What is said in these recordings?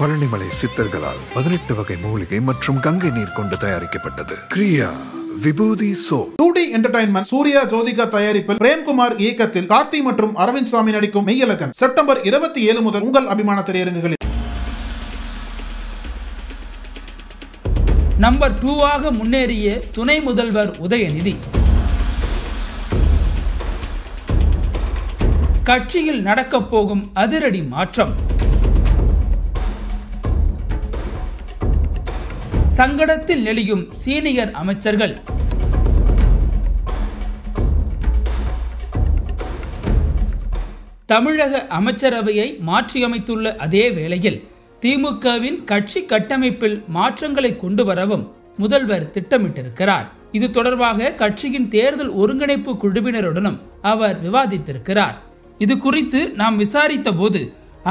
பழனிமலை சித்தர்களால் 18 வகை மூலிகை மற்றும் கங்கை நீர் கொண்டு தயாரிக்கப்பட்டது. Kriya Vibhuti soap. 2D entertainment Suriya Jyothika தயாரிப்பில் பிரேம்குமார் இயக்கத்தில் கார்த்தி மற்றும் அரவிந்த் சாமி நடிக்கும் மெய்யழகன் செப்டம்பர் 27 முதல் உங்கள் அபிமான திரையரங்குகளில். நம்பர் 2 முன்னேறிய துணை முதல்வர் உதயநிதி. கட்சியில் நடக்கப் போகும் அதிரடி மாற்றம். சங்கடத்தில் நெளியும் சீனியர் அமைச்சர்கள். தமிழக அமைச்சரவையை மாற்றியமைத்துள்ள அதே வேளையில் திமுகவின் கட்சி கட்டமைப்பில் மாற்றங்களை கொண்டு வரவும் முதல்வர் திட்டமிட்டிருக்கிறார். இது தொடர்பாக கட்சியின் தேர்தல் ஒருங்கிணைப்பு குழுவினருடனும் அவர் விவாதித்திருக்கிறார். இது குறித்து நாம் விசாரித்த போது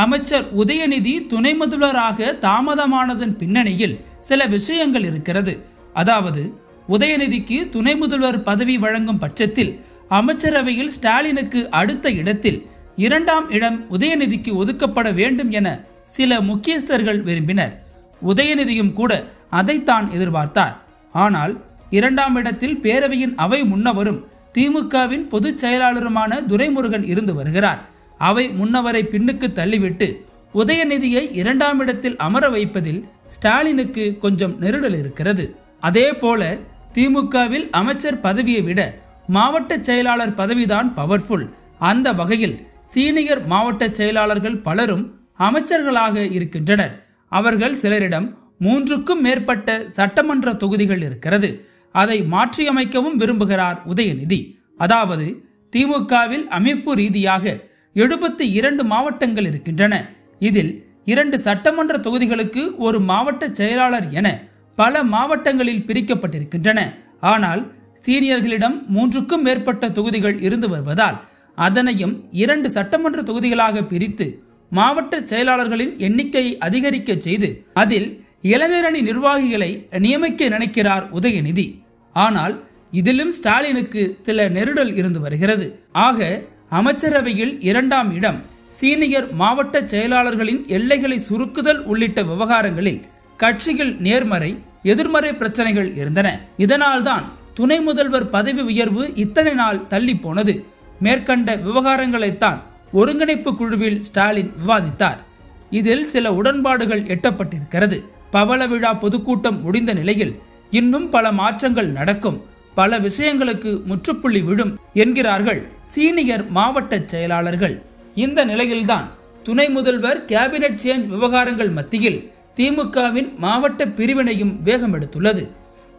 அமைச்சர் உதயநிதி துணை முதல்வராக தாமதமானதன் பின்னணியில் சில விஷயங்கள் இருக்கிறது. அதாவது, உதயநிதிக்கு துணை முதல்வர் பதவி வழங்கும் பட்சத்தில் அமைச்சரவையில் ஸ்டாலினுக்கு அடுத்த இடத்தில் 2ஆம் இடம் உதயநிதிக்கு ஒதுக்கப்பட வேண்டும் என சில முக்கியஸ்தர்கள் விரும்பினர். உதயநிதியும் கூட அதைத்தான் எதிர்பார்த்தார். ஆனால் 2ஆம் இடத்தில் பேரவையின் அவை முன்னவரும் திமுகவின் பொதுச் செயலாளருமான துரைமுருகன் இருந்து வருகிறார். அவை முன்னவரை பின்னுக்கு தள்ளிவிட்டு உதயநிதியை 2ஆம் இடத்தில் அமர வைப்பதில் ஸ்டாலினுக்கு கொஞ்சம் நெருடல் இருக்கிறது. அதே போல திமுகவில் அமைச்சர் பதவியை விட மாவட்ட செயலாளர் பதவிதான் பவர்ஃபுல். அந்த வகையில் சீனியர் மாவட்ட செயலாளர்கள் பலரும் அமைச்சர்களாக இருக்கின்றனர். அவர்கள் சிலரிடம் 3க்கும் மேற்பட்ட சட்டமன்ற தொகுதிகள் இருக்கிறது. அதை மாற்றியமைக்கவும் விரும்புகிறார் உதயநிதி. அதாவது, திமுகவில் அமைப்பு ரீதியாக 72 மாவட்டங்கள் இருக்கின்றன. இதில் 2 சட்டமன்ற தொகுதிகளுக்கு ஒரு மாவட்ட செயலாளர் என பல மாவட்டங்களில் பிரிக்கப்பட்டிருக்கின்றன. ஆனால் சீனியர்களிடம் 3க்கும் மேற்பட்ட தொகுதிகள் இருந்து வருவதால் அதனையும் 2 சட்டமன்ற தொகுதிகளாக பிரித்து மாவட்ட செயலாளர்களின் எண்ணிக்கையை அதிகரிக்க செய்து அதில் இளைஞரணி நிர்வாகிகளை நியமிக்க நினைக்கிறார் உதயநிதி. ஆனால் இதிலும் ஸ்டாலினுக்கு சில நெருடல் இருந்து வருகிறது. ஆக அமைச்சரவையில் 2ஆம் இடம், சீனியர் மாவட்ட செயலாளர்களின் எல்லைகளை சுருக்குதல் உள்ளிட்ட விவகாரங்களில் கட்சியில் நேர்மறை எதிர்மறை பிரச்சனைகள் இருந்தன. இதனால்தான் துணை முதல்வர் பதவி உயர்வு இத்தனை நாள் தள்ளி போனது. மேற்கண்ட விவகாரங்களைத்தான் ஒருங்கிணைப்பு குழுவில் ஸ்டாலின் விவாதித்தார். இதில் சில உடன்பாடுகள் எட்டப்பட்டிருக்கிறது. பவள விழா பொதுக்கூட்டம் முடிந்த நிலையில் இன்னும் பல மாற்றங்கள் நடக்கும், பல விஷயங்களுக்கு முற்றுப்புள்ளி விடும் என்கிறார்கள் சீனியர் மாவட்ட செயலாளர்கள். இந்த நிலையில்தான் துணை முதல்வர் கேபினட் சேஞ்ச் விவகாரங்கள் மத்தியில் திமுகவின் மாவட்ட பிரிவினையும் வேகம் எடுத்துள்ளது.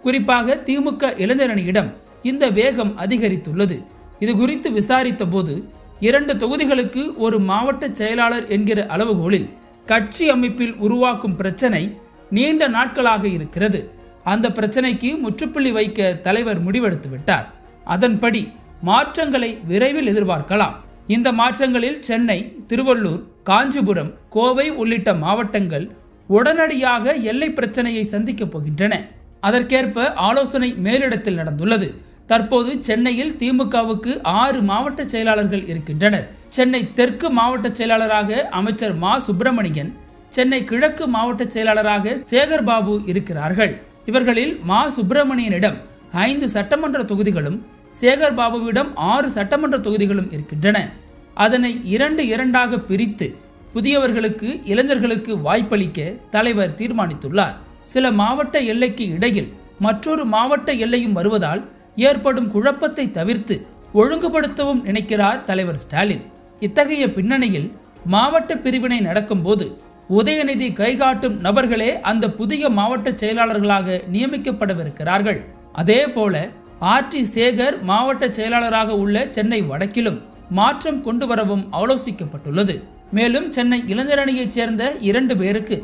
குறிப்பாக திமுக இளைஞரணியிடம் இந்த வேகம் அதிகரித்துள்ளது. இது குறித்து விசாரித்த போது 2 தொகுதிகளுக்கு ஒரு மாவட்ட செயலாளர் என்கிற அளவுகோலில் கட்சி அமைப்பில் உருவாக்கும் பிரச்சனை நீண்ட நாட்களாக இருக்கிறது. அந்த பிரச்சனைக்கு முற்றுப்புள்ளி வைக்க தலைவர் முடிவெடுத்து விட்டார். அதன்படி மாற்றங்களை விரைவில் எதிர்பார்க்கலாம். இந்த மாற்றங்களில் சென்னை, திருவள்ளூர், காஞ்சிபுரம், கோவை உள்ளிட்ட மாவட்டங்கள் உடனடியாக எல்லை பிரச்சனையை சந்திக்கப் போகின்றன. அதற்கேற்ப ஆலோசனை மேலிடத்தில் நடந்துள்ளது. தற்போது சென்னையில் திமுகவுக்கு 6 மாவட்ட செயலாளர்கள் இருக்கின்றனர். சென்னை தெற்கு மாவட்ட செயலாளராக அமைச்சர் மா சுப்பிரமணியன், சென்னை கிழக்கு மாவட்ட செயலாளராக சேகர் பாபு இருக்கிறார்கள். இவர்களில் மா சுப்பிரமணியனிடம் 5 சட்டமன்ற தொகுதிகளும் சேகர் பாபுவிடம் 6 சட்டமன்ற தொகுதிகளும் இருக்கின்றன. அதனை 2 பிரித்து புதியவர்களுக்கு, இளைஞர்களுக்கு வாய்ப்பளிக்க தலைவர் தீர்மானித்துள்ளார். சில மாவட்ட எல்லைக்கு இடையில் மற்றொரு மாவட்ட எல்லையும் வருவதால் ஏற்படும் குழப்பத்தை தவிர்த்து ஒழுங்குபடுத்தவும் நினைக்கிறார் தலைவர் ஸ்டாலின். இத்தகைய பின்னணியில் மாவட்ட பிரிவினை நடக்கும் போது உதயநிதி கைகாட்டும் நபர்களே அந்த புதிய மாவட்ட செயலாளர்களாக நியமிக்கப்படவிருக்கிறார்கள். அதே போல ஆர்டி சேகர் மாவட்ட செயலாளராக உள்ள சென்னை வடக்கிலும் மாற்றம் கொண்டு வரவும் ஆலோசிக்கப்பட்டுள்ளது. மேலும் சென்னை இளைஞரணியைச் சேர்ந்த 2 பேருக்கு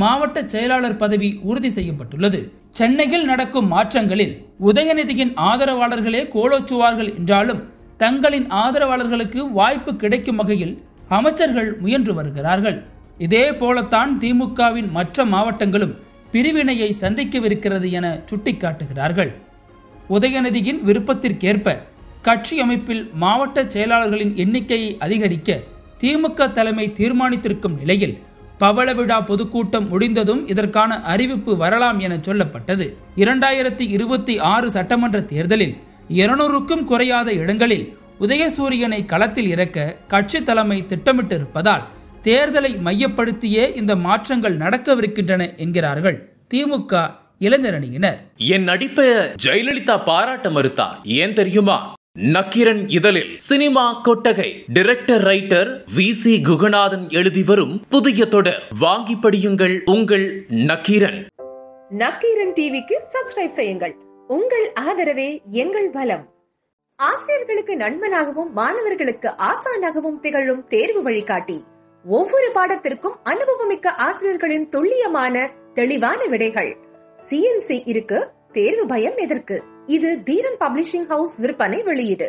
மாவட்ட செயலாளர் பதவி உறுதி செய்யப்பட்டுள்ளது. சென்னையில் நடக்கும் மாற்றங்களில் உதயநிதியின் ஆதரவாளர்களே கோலோச்சுவார்கள் என்றாலும் தங்களின் ஆதரவாளர்களுக்கு வாய்ப்பு கிடைக்கும் வகையில் அமைச்சர்கள் முயன்று வருகிறார்கள். இதே போலத்தான் திமுகவின் மற்ற மாவட்டங்களும் பிரிவினையை சந்திக்கவிருக்கிறது என சுட்டிக்காட்டுகிறார்கள். உதயநிதியின் விருப்பத்திற்கேற்ப கட்சி அமைப்பில் மாவட்ட செயலாளர்களின் எண்ணிக்கையை அதிகரிக்க திமுக தலைமை தீர்மானித்திருக்கும் நிலையில் பவள விழா பொதுக்கூட்டம் முடிந்ததும் இதற்கான அறிவிப்பு வரலாம் என சொல்லப்பட்டது. 2026 சட்டமன்ற தேர்தலில் 200க்கும் குறையாத இடங்களில் உதயசூரியனை களத்தில் இறக்க கட்சி தலைமை திட்டமிட்டிருப்பதால் தேர்தலை மையப்படுத்தியே இந்த மாற்றங்கள் நடக்கவிருக்கின்றன என்கிறார்கள் திமுக இளைஞரணியினர். என் நடிப்பை ஜெயலலிதா பாராட்ட மறுத்தார், ஏன் தெரியுமா? நக்கீரன் இதழில் சினிமா கொட்டகை டைரக்டர் ரைட்டர் VC குகநாதன் எழுதி வரும் புதிய தொடர் வாங்கி படியுங்கள் உங்கள் நக்கீரன். நக்கீரன் டிவிக்கு சப்ஸ்கிரைப் செய்யுங்கள். உங்கள் ஆதரவே எங்கள் பலம். ஆசிரியர்களுக்கு நண்பனாகவும் மாணவர்களுக்கு ஆசானாகவும் திகழும் தேர்வு வழிகாட்டி. ஒவ்வொரு பாடத்திற்கும் அனுபவமிக்க ஆசிரியர்களின் துல்லியமான தெளிவான விடைகள். CNC இருக்கு, தேர்வு பயம் எதற்கு? இது தீரன் பப்ளிஷிங் ஹவுஸ் விற்பனை வெளியீடு.